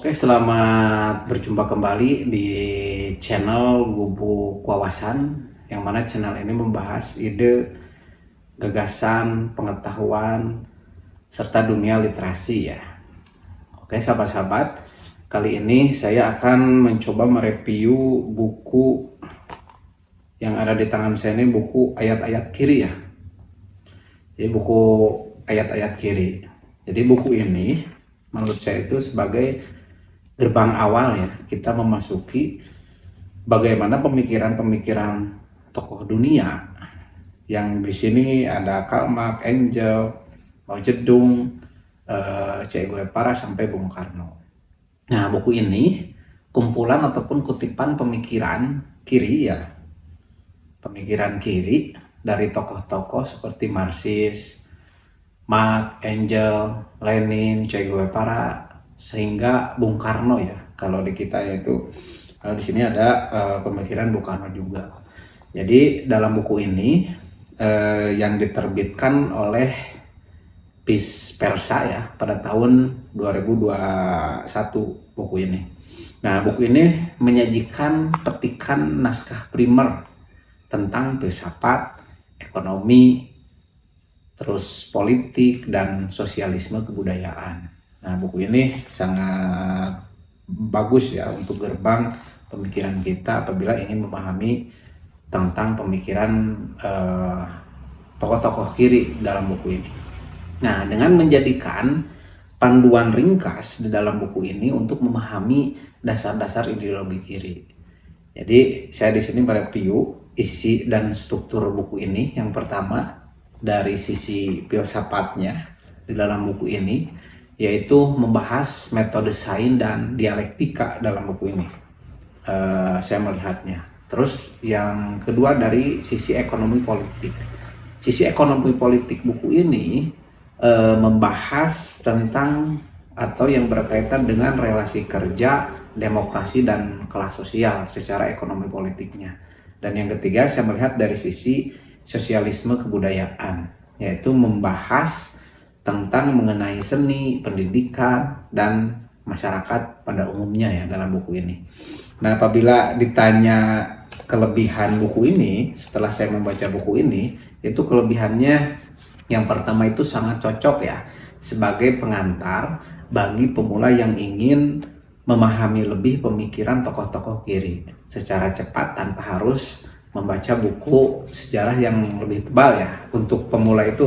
Oke, selamat berjumpa kembali di channel Gubuk Wawasan, yang mana channel ini membahas ide, gagasan, pengetahuan, serta dunia literasi ya. Oke, sahabat-sahabat, kali ini saya akan mencoba mereview buku yang ada di tangan saya ini, buku Ayat-Ayat Kiri ya. Jadi buku Ayat-Ayat Kiri. Jadi buku ini menurut saya itu sebagai gerbang awal ya, kita memasuki bagaimana pemikiran-pemikiran tokoh dunia, yang di sini ada Karl Marx, Engels, Mao Zedong, Che Guevara sampai Bung Karno. Nah, buku ini kumpulan ataupun kutipan pemikiran kiri ya, pemikiran kiri dari tokoh-tokoh seperti Marxis, Marx, Engels, Lenin, Che Guevara, sehingga Bung Karno ya. Kalau di kita itu, kalau di sini ada pemikiran Bung Karno juga. Jadi dalam buku ini yang diterbitkan oleh PIS Persa ya pada tahun 2021 buku ini. Nah, buku ini menyajikan petikan naskah primer tentang filsafat, ekonomi, terus politik dan sosialisme kebudayaan. Nah, buku ini sangat bagus ya untuk gerbang pemikiran kita apabila ingin memahami tentang pemikiran tokoh-tokoh kiri dalam buku ini. Nah, dengan menjadikan panduan ringkas di dalam buku ini untuk memahami dasar-dasar ideologi kiri. Jadi, saya di sini mereview isi dan struktur buku ini. Yang pertama, dari sisi filsafatnya di dalam buku ini, yaitu membahas metode sains dan dialektika dalam buku ini. Saya melihatnya. Terus yang kedua dari sisi ekonomi politik. Sisi ekonomi politik buku ini membahas tentang atau yang berkaitan dengan relasi kerja, demokrasi dan kelas sosial secara ekonomi politiknya. Dan yang ketiga, saya melihat dari sisi sosialisme kebudayaan, yaitu membahas tentang mengenai seni, pendidikan, dan masyarakat pada umumnya ya dalam buku ini. Nah, apabila ditanya kelebihan buku ini, setelah saya membaca buku ini, itu kelebihannya yang pertama itu sangat cocok ya sebagai pengantar bagi pemula yang ingin memahami lebih pemikiran tokoh-tokoh kiri secara cepat tanpa harus membaca buku sejarah yang lebih tebal ya. Untuk pemula itu,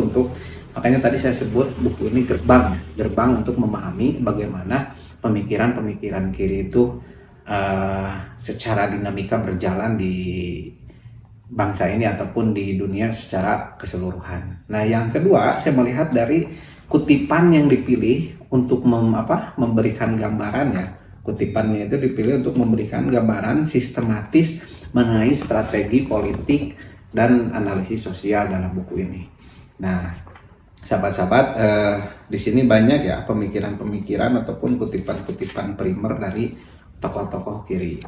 makanya tadi saya sebut buku ini gerbang untuk memahami bagaimana pemikiran-pemikiran kiri itu secara dinamika berjalan di bangsa ini ataupun di dunia secara keseluruhan. Nah, yang kedua, saya melihat dari kutipan yang dipilih untuk memberikan gambaran ya. Kutipannya itu dipilih untuk memberikan gambaran sistematis mengenai strategi politik dan analisis sosial dalam buku ini. Nah, sahabat-sahabat, di sini banyak ya pemikiran-pemikiran ataupun kutipan-kutipan primer dari tokoh-tokoh kiri.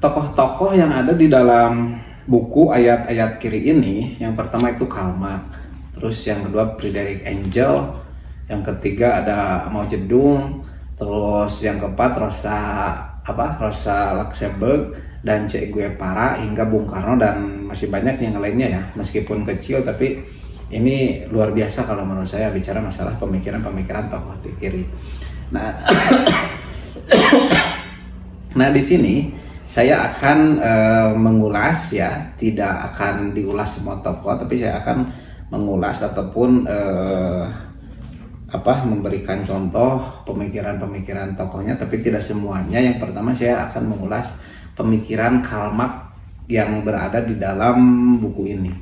Tokoh-tokoh yang ada di dalam buku Ayat-Ayat Kiri ini, yang pertama itu Karl Marx, terus yang kedua Friedrich Engels, yang ketiga ada Mao Zedong, terus yang keempat Rosa Luxemburg dan Che Guevara hingga Bung Karno, dan masih banyak yang lainnya ya, meskipun kecil tapi ini luar biasa kalau menurut saya bicara masalah pemikiran-pemikiran tokoh kiri. Nah, nah di sini saya akan mengulas ya, tidak akan diulas semua tokoh, tapi saya akan mengulas ataupun memberikan contoh pemikiran-pemikiran tokohnya, tapi tidak semuanya. Yang pertama saya akan mengulas pemikiran Karl Marx yang berada di dalam buku ini.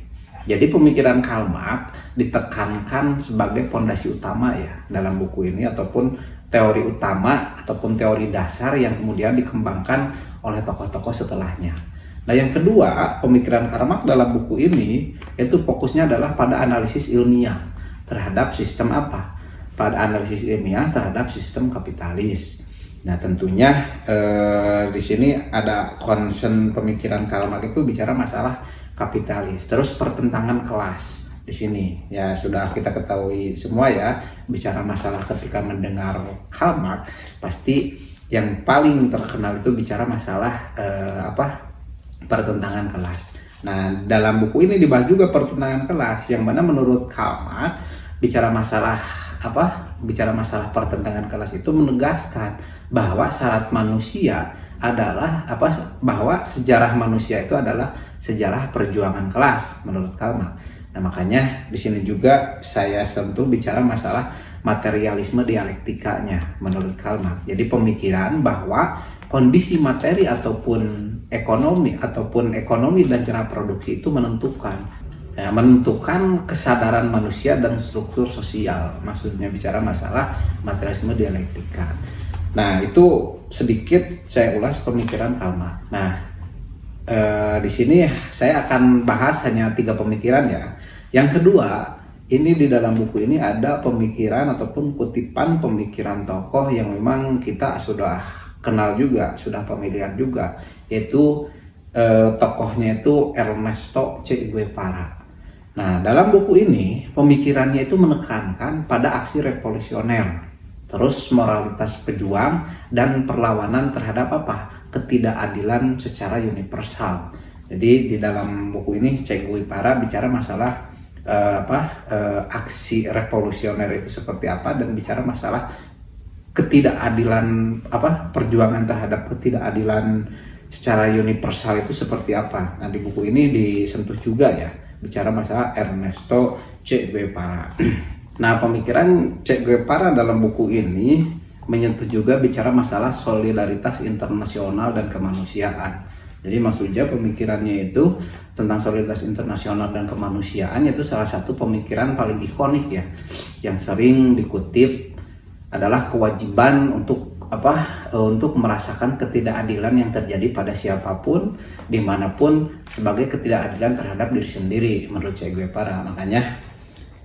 Jadi pemikiran Karl Marx ditekankan sebagai fondasi utama ya dalam buku ini, ataupun teori utama ataupun teori dasar yang kemudian dikembangkan oleh tokoh-tokoh setelahnya. Nah, yang kedua, pemikiran Karl Marx dalam buku ini itu fokusnya adalah pada analisis ilmiah terhadap sistem pada analisis ilmiah terhadap sistem kapitalis. Nah, tentunya di sini ada concern pemikiran Karl Marx itu bicara masalah kapitalis, terus pertentangan kelas. di sini. Ya sudah kita ketahui semua ya, bicara masalah ketika mendengar Karl Marx pasti yang paling terkenal itu bicara masalah pertentangan kelas. Nah, dalam buku ini dibahas juga pertentangan kelas, yang mana menurut Karl Marx bicara masalah pertentangan kelas itu menegaskan bahwa syarat manusia adalah bahwa sejarah manusia itu adalah sejarah perjuangan kelas menurut Karl Marx. Nah, makanya di sini juga saya sentuh bicara masalah materialisme dialektikanya menurut Karl Marx. Jadi pemikiran bahwa kondisi materi ataupun ekonomi dan cara produksi itu menentukan kesadaran manusia dan struktur sosial. Maksudnya bicara masalah materialisme dialektika. Nah, itu sedikit saya ulas pemikiran Karl Marx. Nah, di sini saya akan bahas hanya 3 pemikiran ya. Yang kedua, ini di dalam buku ini ada pemikiran ataupun kutipan pemikiran tokoh yang memang kita sudah kenal juga, sudah familiar juga, yaitu tokohnya itu Ernesto Che Guevara. Nah, dalam buku ini pemikirannya itu menekankan pada aksi revolusioner, terus moralitas pejuang dan perlawanan terhadap ketidakadilan secara universal. Jadi di dalam buku ini Che Guevara bicara masalah aksi revolusioner itu seperti apa, dan bicara masalah ketidakadilan perjuangan terhadap ketidakadilan secara universal itu seperti apa. Nah, di buku ini disentuh juga ya, bicara masalah Ernesto Che Guevara. Nah, pemikiran Che Guevara dalam buku ini menyentuh juga bicara masalah solidaritas internasional dan kemanusiaan. Jadi maksudnya pemikirannya itu tentang solidaritas internasional dan kemanusiaan, yaitu salah satu pemikiran paling ikonik ya, yang sering dikutip adalah kewajiban untuk merasakan ketidakadilan yang terjadi pada siapapun, dimanapun, sebagai ketidakadilan terhadap diri sendiri menurut Che Guevara. Makanya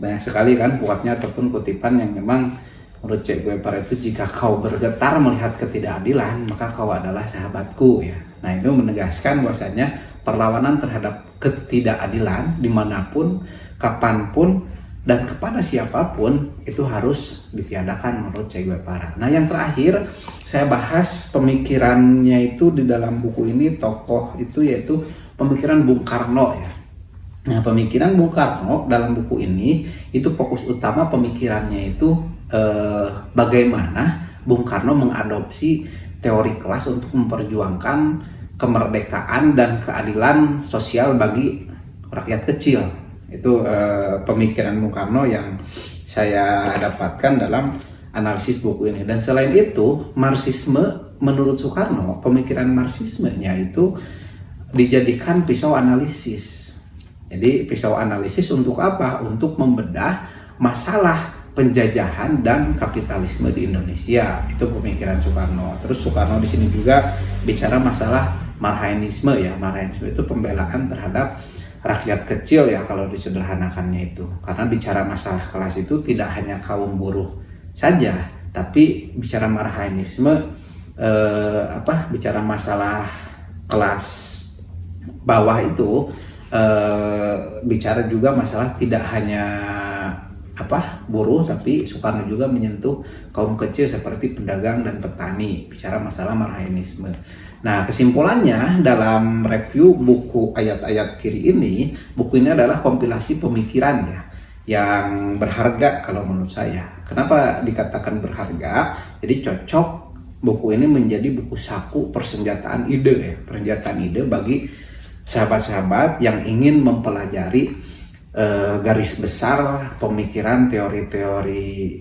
banyak sekali kan kuatnya ataupun kutipan yang memang menurut Che Guevara itu, jika kau bergetar melihat ketidakadilan, maka kau adalah sahabatku ya. Nah, itu menegaskan bahwasanya perlawanan terhadap ketidakadilan dimanapun, kapanpun, dan kepada siapapun itu harus ditiadakan menurut Che Guevara. Nah, yang terakhir saya bahas pemikirannya itu di dalam buku ini, tokoh itu yaitu pemikiran Bung Karno ya. Nah, pemikiran Bung Karno dalam buku ini itu fokus utama pemikirannya itu bagaimana Bung Karno mengadopsi teori kelas untuk memperjuangkan kemerdekaan dan keadilan sosial bagi rakyat kecil. Itu pemikiran Bung Karno yang saya dapatkan dalam analisis buku ini. Dan selain itu, Marxisme menurut Soekarno, pemikiran Marxismenya itu dijadikan pisau analisis. Jadi pisau analisis untuk apa? Untuk membedah masalah penjajahan dan kapitalisme di Indonesia. Itu pemikiran Soekarno. Terus Soekarno di sini juga bicara masalah Marxisme ya. Marxisme itu pembelaan terhadap rakyat kecil ya kalau disederhanakannya itu. Karena bicara masalah kelas itu tidak hanya kaum buruh saja, tapi bicara Marxisme bicara masalah kelas bawah itu bicara juga masalah tidak hanya buruh, tapi Soekarno juga menyentuh kaum kecil seperti pedagang dan petani, bicara masalah Marxisme. Nah, kesimpulannya dalam review buku Ayat-Ayat Kiri ini, buku ini adalah kompilasi pemikiran ya yang berharga kalau menurut saya. Kenapa dikatakan berharga? Jadi cocok buku ini menjadi buku saku persenjataan ide bagi sahabat-sahabat yang ingin mempelajari garis besar pemikiran teori-teori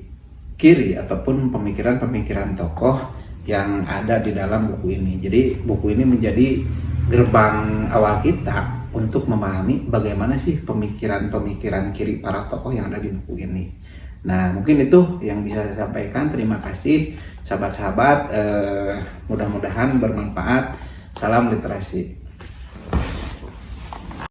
kiri ataupun pemikiran-pemikiran tokoh yang ada di dalam buku ini. Jadi buku ini menjadi gerbang awal kita untuk memahami bagaimana sih pemikiran-pemikiran kiri para tokoh yang ada di buku ini. Nah, mungkin itu yang bisa saya sampaikan. Terima kasih sahabat-sahabat, mudah-mudahan bermanfaat. Salam literasi.